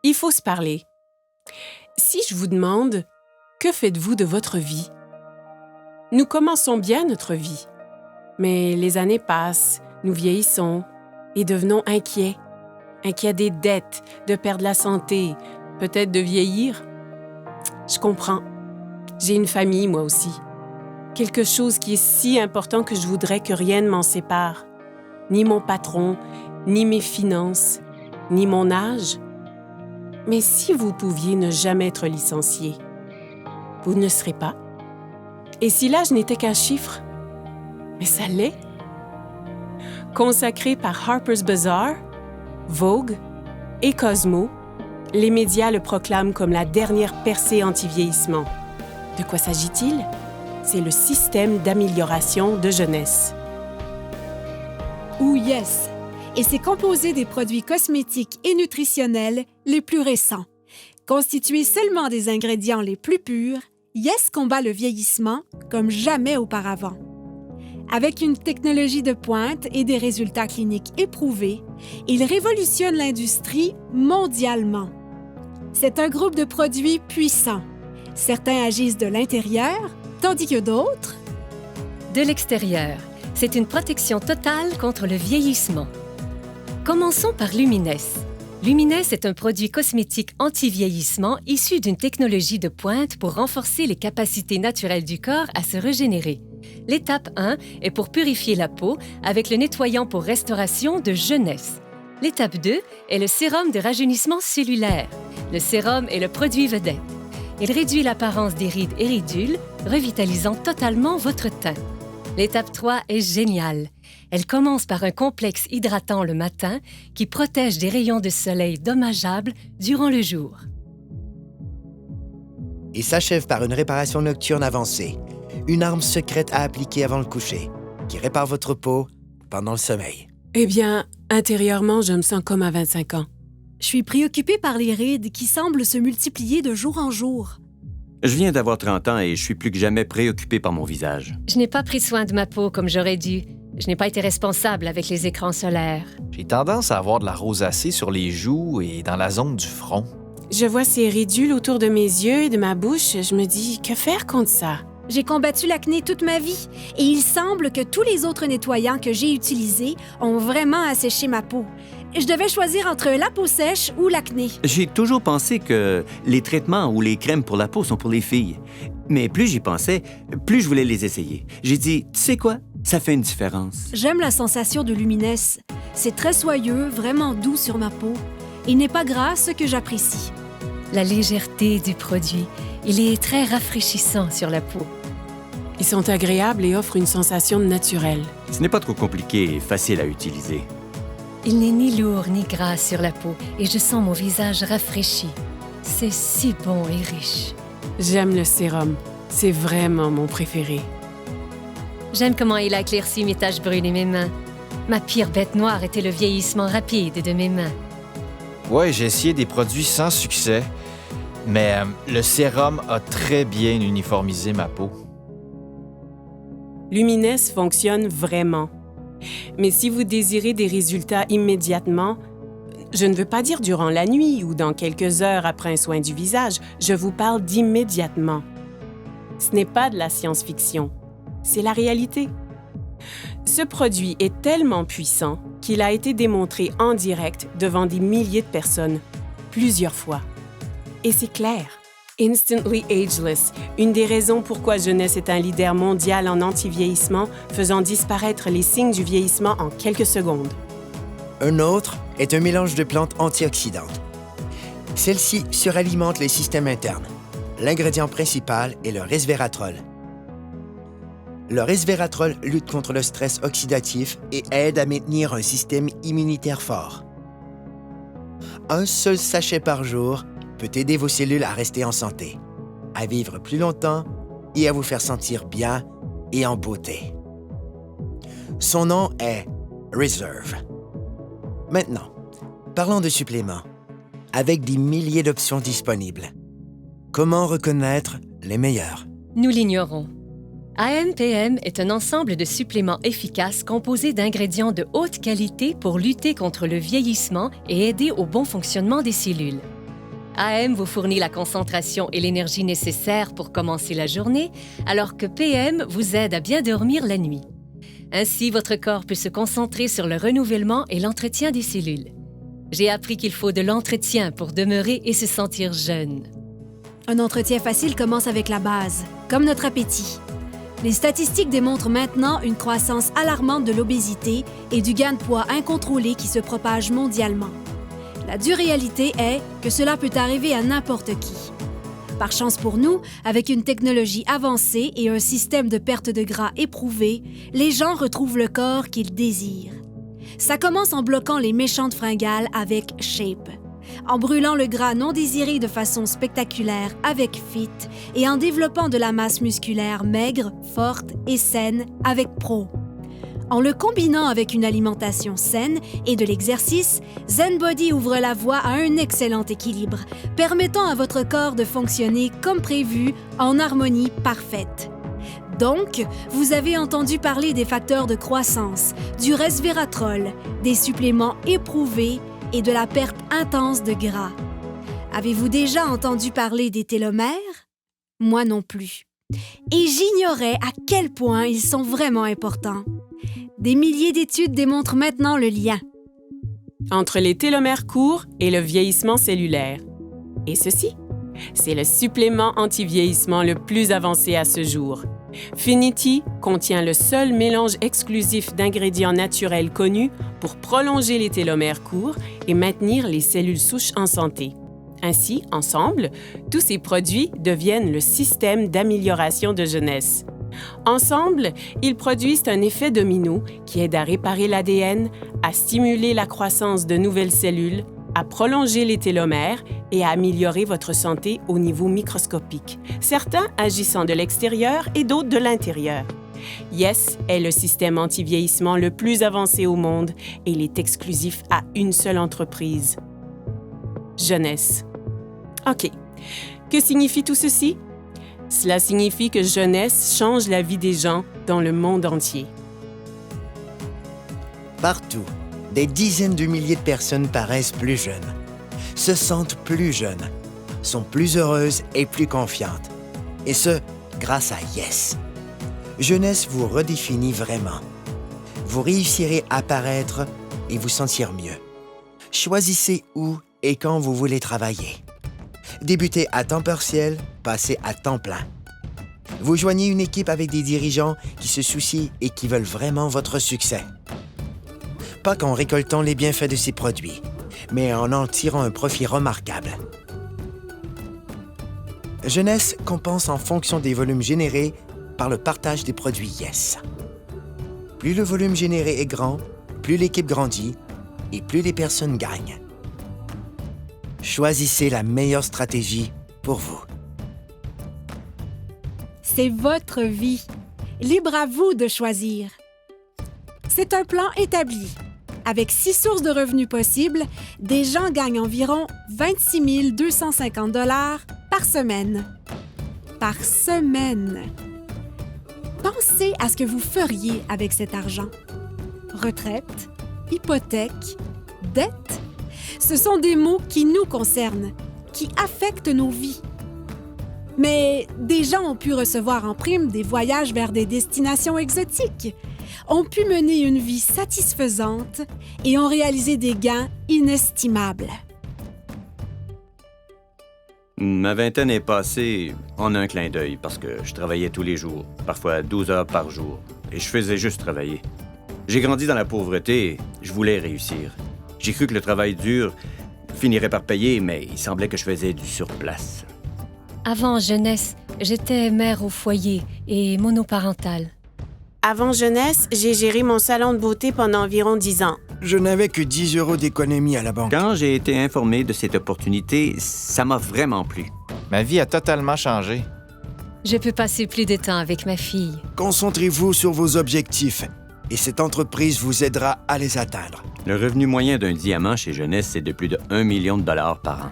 Il faut se parler. Si je vous demande, que faites-vous de votre vie? Nous commençons bien notre vie, mais les années passent, nous vieillissons et devenons inquiets. Inquiets des dettes, de perdre la santé, peut-être de vieillir. Je comprends. J'ai une famille, moi aussi. Quelque chose qui est si important que je voudrais que rien ne m'en sépare. Ni mon patron, ni mes finances, ni mon âge. Mais si vous pouviez ne jamais être licencié, vous ne serez pas. Et si l'âge n'était qu'un chiffre? Mais ça l'est. Consacré par Harper's Bazaar, Vogue et Cosmo, les médias le proclament comme la dernière percée anti-vieillissement. De quoi s'agit-il? C'est le système d'amélioration de jeunesse. Ou Yes, et c'est composé des produits cosmétiques et nutritionnels les plus récents. Constitué seulement des ingrédients les plus purs, Yes combat le vieillissement comme jamais auparavant. Avec une technologie de pointe et des résultats cliniques éprouvés, il révolutionne l'industrie mondialement. C'est un groupe de produits puissants. Certains agissent de l'intérieur, tandis que d'autres... De l'extérieur. C'est une protection totale contre le vieillissement. Commençons par Lumines. Lumines est un produit cosmétique anti-vieillissement issu d'une technologie de pointe pour renforcer les capacités naturelles du corps à se régénérer. L'étape 1 est pour purifier la peau avec le nettoyant pour restauration de jeunesse. L'étape 2 est le sérum de rajeunissement cellulaire. Le sérum est le produit vedette. Il réduit l'apparence des rides et ridules, revitalisant totalement votre teint. L'étape 3 est géniale. Elle commence par un complexe hydratant le matin qui protège des rayons de soleil dommageables durant le jour. Et s'achève par une réparation nocturne avancée, une arme secrète à appliquer avant le coucher, qui répare votre peau pendant le sommeil. Eh bien, intérieurement, je me sens comme à 25 ans. Je suis préoccupée par les rides qui semblent se multiplier de jour en jour. Je viens d'avoir 30 ans et je suis plus que jamais préoccupé par mon visage. Je n'ai pas pris soin de ma peau comme j'aurais dû. Je n'ai pas été responsable avec les écrans solaires. J'ai tendance à avoir de la rosacée sur les joues et dans la zone du front. Je vois ces ridules autour de mes yeux et de ma bouche. Je me dis, que faire contre ça? J'ai combattu l'acné toute ma vie et il semble que tous les autres nettoyants que j'ai utilisés ont vraiment asséché ma peau. Je devais choisir entre la peau sèche ou l'acné. J'ai toujours pensé que les traitements ou les crèmes pour la peau sont pour les filles. Mais plus j'y pensais, plus je voulais les essayer. J'ai dit, tu sais quoi? Ça fait une différence. J'aime la sensation de Lumines. C'est très soyeux, vraiment doux sur ma peau. Il n'est pas gras, ce que j'apprécie. La légèreté du produit, il est très rafraîchissant sur la peau. Ils sont agréables et offrent une sensation naturelle. Ce n'est pas trop compliqué et facile à utiliser. Il n'est ni lourd ni gras sur la peau et je sens mon visage rafraîchi. C'est si bon et riche. J'aime le sérum. C'est vraiment mon préféré. J'aime comment il a éclairci mes taches brunes et mes mains. Ma pire bête noire était le vieillissement rapide de mes mains. Ouais, j'ai essayé des produits sans succès, mais le sérum a très bien uniformisé ma peau. Lumines fonctionne vraiment. Mais si vous désirez des résultats immédiatement, je ne veux pas dire durant la nuit ou dans quelques heures après un soin du visage, je vous parle d'immédiatement. Ce n'est pas de la science-fiction, c'est la réalité. Ce produit est tellement puissant qu'il a été démontré en direct devant des milliers de personnes, plusieurs fois. Et c'est clair. Instantly Ageless, une des raisons pourquoi Jeunesse est un leader mondial en anti-vieillissement, faisant disparaître les signes du vieillissement en quelques secondes. Un autre est un mélange de plantes antioxydantes. Celles-ci suralimentent les systèmes internes. L'ingrédient principal est le resveratrol. Le resveratrol lutte contre le stress oxydatif et aide à maintenir un système immunitaire fort. Un seul sachet par jour peut aider vos cellules à rester en santé, à vivre plus longtemps et à vous faire sentir bien et en beauté. Son nom est Reserve. Maintenant, parlons de suppléments. Avec des milliers d'options disponibles, comment reconnaître les meilleurs? Nous l'ignorons. AMPM est un ensemble de suppléments efficaces composés d'ingrédients de haute qualité pour lutter contre le vieillissement et aider au bon fonctionnement des cellules. AM vous fournit la concentration et l'énergie nécessaires pour commencer la journée, alors que PM vous aide à bien dormir la nuit. Ainsi, votre corps peut se concentrer sur le renouvellement et l'entretien des cellules. J'ai appris qu'il faut de l'entretien pour demeurer et se sentir jeune. Un entretien facile commence avec la base, comme notre appétit. Les statistiques démontrent maintenant une croissance alarmante de l'obésité et du gain de poids incontrôlé qui se propage mondialement. La dure réalité est que cela peut arriver à n'importe qui. Par chance pour nous, avec une technologie avancée et un système de perte de gras éprouvé, les gens retrouvent le corps qu'ils désirent. Ça commence en bloquant les méchantes fringales avec Shape, en brûlant le gras non désiré de façon spectaculaire avec Fit et en développant de la masse musculaire maigre, forte et saine avec Pro. En le combinant avec une alimentation saine et de l'exercice, ZenBody ouvre la voie à un excellent équilibre, permettant à votre corps de fonctionner comme prévu en harmonie parfaite. Donc, vous avez entendu parler des facteurs de croissance, du resveratrol, des suppléments éprouvés et de la perte intense de gras. Avez-vous déjà entendu parler des télomères? Moi non plus. Et j'ignorais à quel point ils sont vraiment importants. Des milliers d'études démontrent maintenant le lien entre les télomères courts et le vieillissement cellulaire. Et ceci, c'est le supplément anti-vieillissement le plus avancé à ce jour. Finity contient le seul mélange exclusif d'ingrédients naturels connus pour prolonger les télomères courts et maintenir les cellules souches en santé. Ainsi, ensemble, tous ces produits deviennent le système d'amélioration de jeunesse. Ensemble, ils produisent un effet domino qui aide à réparer l'ADN, à stimuler la croissance de nouvelles cellules, à prolonger les télomères et à améliorer votre santé au niveau microscopique, certains agissant de l'extérieur et d'autres de l'intérieur. Yes est le système anti-vieillissement le plus avancé au monde et il est exclusif à une seule entreprise. Jeunesse. OK. Que signifie tout ceci? Cela signifie que jeunesse change la vie des gens dans le monde entier. Partout, des dizaines de milliers de personnes paraissent plus jeunes, se sentent plus jeunes, sont plus heureuses et plus confiantes. Et ce, grâce à Yes. Jeunesse vous redéfinit vraiment. Vous réussirez à paraître et vous sentir mieux. Choisissez où et quand vous voulez travailler. Débutez à temps partiel, passez à temps plein. Vous joignez une équipe avec des dirigeants qui se soucient et qui veulent vraiment votre succès. Pas qu'en récoltant les bienfaits de ces produits, mais en tirant un profit remarquable. Jeunesse compense en fonction des volumes générés par le partage des produits Yes. Plus le volume généré est grand, plus l'équipe grandit et plus les personnes gagnent. Choisissez la meilleure stratégie pour vous. C'est votre vie. Libre à vous de choisir. C'est un plan établi. Avec 6 sources de revenus possibles, des gens gagnent environ 26 250 $ par semaine. Par semaine. Pensez à ce que vous feriez avec cet argent. Retraite, hypothèque, dette. Ce sont des mots qui nous concernent, qui affectent nos vies. Mais des gens ont pu recevoir en prime des voyages vers des destinations exotiques, ont pu mener une vie satisfaisante et ont réalisé des gains inestimables. Ma vingtaine est passée en un clin d'œil parce que je travaillais tous les jours, parfois 12 heures par jour, et je faisais juste travailler. J'ai grandi dans la pauvreté et je voulais réussir. J'ai cru que le travail dur finirait par payer, mais il semblait que je faisais du surplace. Avant jeunesse, j'étais mère au foyer et monoparentale. Avant jeunesse, j'ai géré mon salon de beauté pendant environ 10 ans. Je n'avais que 10 € d'économie à la banque. Quand j'ai été informé de cette opportunité, ça m'a vraiment plu. Ma vie a totalement changé. Je peux passer plus de temps avec ma fille. Concentrez-vous sur vos objectifs et cette entreprise vous aidera à les atteindre. Le revenu moyen d'un diamant chez Jeunesse, c'est de plus de 1 million de dollars par an.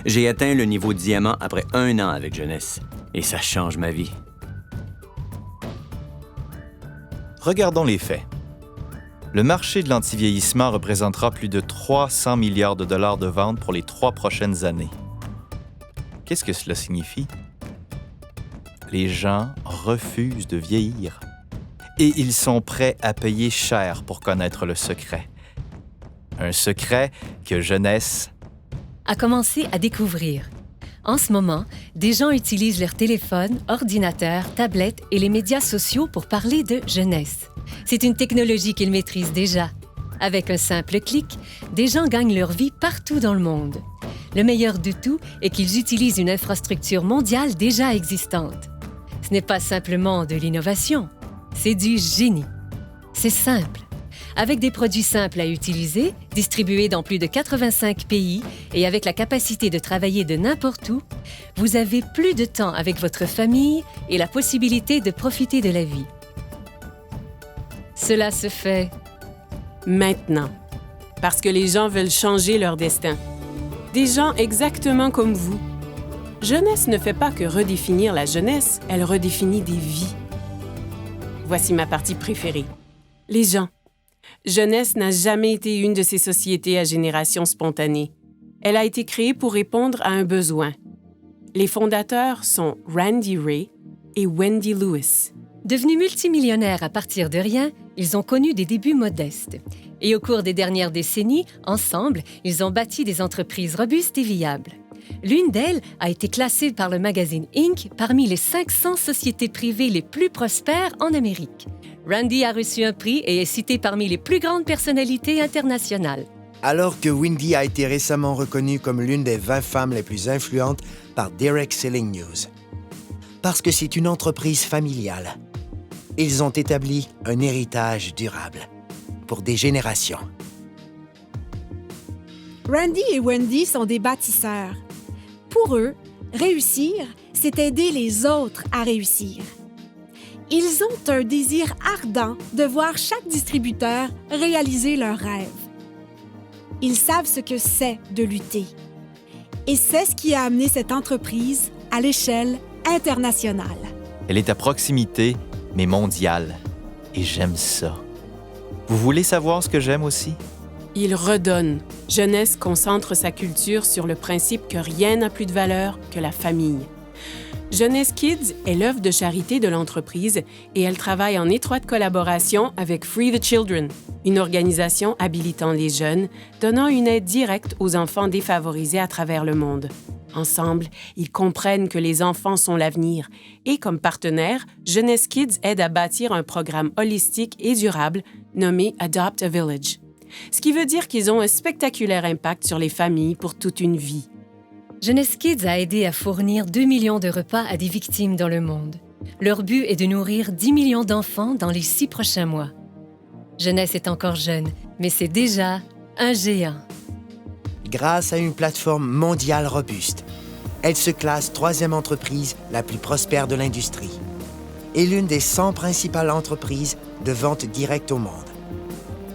J'ai atteint le niveau diamant après 1 an avec Jeunesse. Et ça change ma vie. Regardons les faits. Le marché de l'antivieillissement représentera plus de 300 milliards de dollars de ventes pour les 3 prochaines années. Qu'est-ce que cela signifie? Les gens refusent de vieillir. Et ils sont prêts à payer cher pour connaître le secret. Un secret que Jeunesse A commencé à découvrir. En ce moment, des gens utilisent leur téléphone, ordinateur, tablette et les médias sociaux pour parler de jeunesse. C'est une technologie qu'ils maîtrisent déjà. Avec un simple clic, des gens gagnent leur vie partout dans le monde. Le meilleur de tout est qu'ils utilisent une infrastructure mondiale déjà existante. Ce n'est pas simplement de l'innovation, c'est du génie. C'est simple. Avec des produits simples à utiliser, distribués dans plus de 85 pays et avec la capacité de travailler de n'importe où, vous avez plus de temps avec votre famille et la possibilité de profiter de la vie. Cela se fait Maintenant. Parce que les gens veulent changer leur destin. Des gens exactement comme vous. Jeunesse ne fait pas que redéfinir la jeunesse, elle redéfinit des vies. Voici ma partie préférée. Les gens. Jeunesse n'a jamais été une de ces sociétés à génération spontanée. Elle a été créée pour répondre à un besoin. Les fondateurs sont Randy Ray et Wendy Lewis. Devenus multimillionnaires à partir de rien, ils ont connu des débuts modestes. Et au cours des dernières décennies, ensemble, ils ont bâti des entreprises robustes et viables. L'une d'elles a été classée par le magazine Inc. parmi les 500 sociétés privées les plus prospères en Amérique. Randy a reçu un prix et est cité parmi les plus grandes personnalités internationales. Alors que Wendy a été récemment reconnue comme l'une des 20 femmes les plus influentes par Direct Selling News. Parce que c'est une entreprise familiale. Ils ont établi un héritage durable pour des générations. Randy et Wendy sont des bâtisseurs. Pour eux, réussir, c'est aider les autres à réussir. Ils ont un désir ardent de voir chaque distributeur réaliser leurs rêves. Ils savent ce que c'est de lutter. Et c'est ce qui a amené cette entreprise à l'échelle internationale. Elle est à proximité, mais mondiale. Et j'aime ça. Vous voulez savoir ce que j'aime aussi? Il redonne. Jeunesse concentre sa culture sur le principe que rien n'a plus de valeur que la famille. Jeunesse Kids est l'œuvre de charité de l'entreprise et elle travaille en étroite collaboration avec Free the Children, une organisation habilitant les jeunes, donnant une aide directe aux enfants défavorisés à travers le monde. Ensemble, ils comprennent que les enfants sont l'avenir et, comme partenaire, Jeunesse Kids aide à bâtir un programme holistique et durable nommé Adopt a Village. Ce qui veut dire qu'ils ont un spectaculaire impact sur les familles pour toute une vie. Jeunesse Kids a aidé à fournir 2 millions de repas à des victimes dans le monde. Leur but est de nourrir 10 millions d'enfants dans les 6 prochains mois. Jeunesse est encore jeune, mais c'est déjà un géant. Grâce à une plateforme mondiale robuste, elle se classe 3e entreprise la plus prospère de l'industrie et l'une des 100 principales entreprises de vente directe au monde.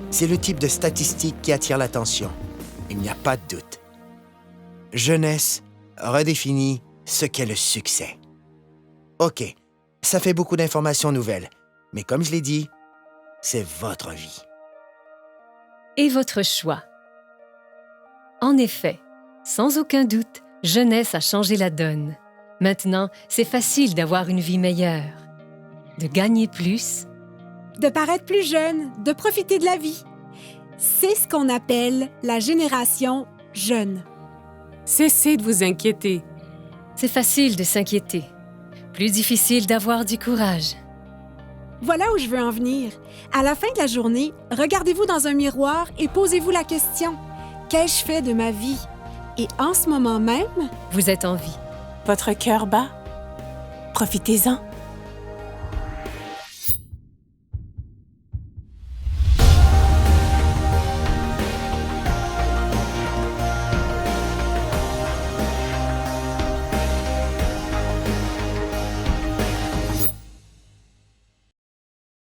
C'est le type de statistique qui attire l'attention. Il n'y a pas de doute. Jeunesse redéfinit ce qu'est le succès. OK, ça fait beaucoup d'informations nouvelles, mais comme je l'ai dit, c'est votre vie. Et votre choix. En effet, sans aucun doute, Jeunesse a changé la donne. Maintenant, c'est facile d'avoir une vie meilleure, de gagner plus, De paraître plus jeune, de profiter de la vie. C'est ce qu'on appelle la génération jeune. Cessez de vous inquiéter. c'est facile de s'inquiéter. Plus difficile d'avoir du courage. Voilà où je veux en venir. À la fin de la journée, regardez-vous dans un miroir et posez-vous la question « Qu'ai-je fait de ma vie? » Et en ce moment même, Vous êtes en vie. Votre cœur bat? Profitez-en.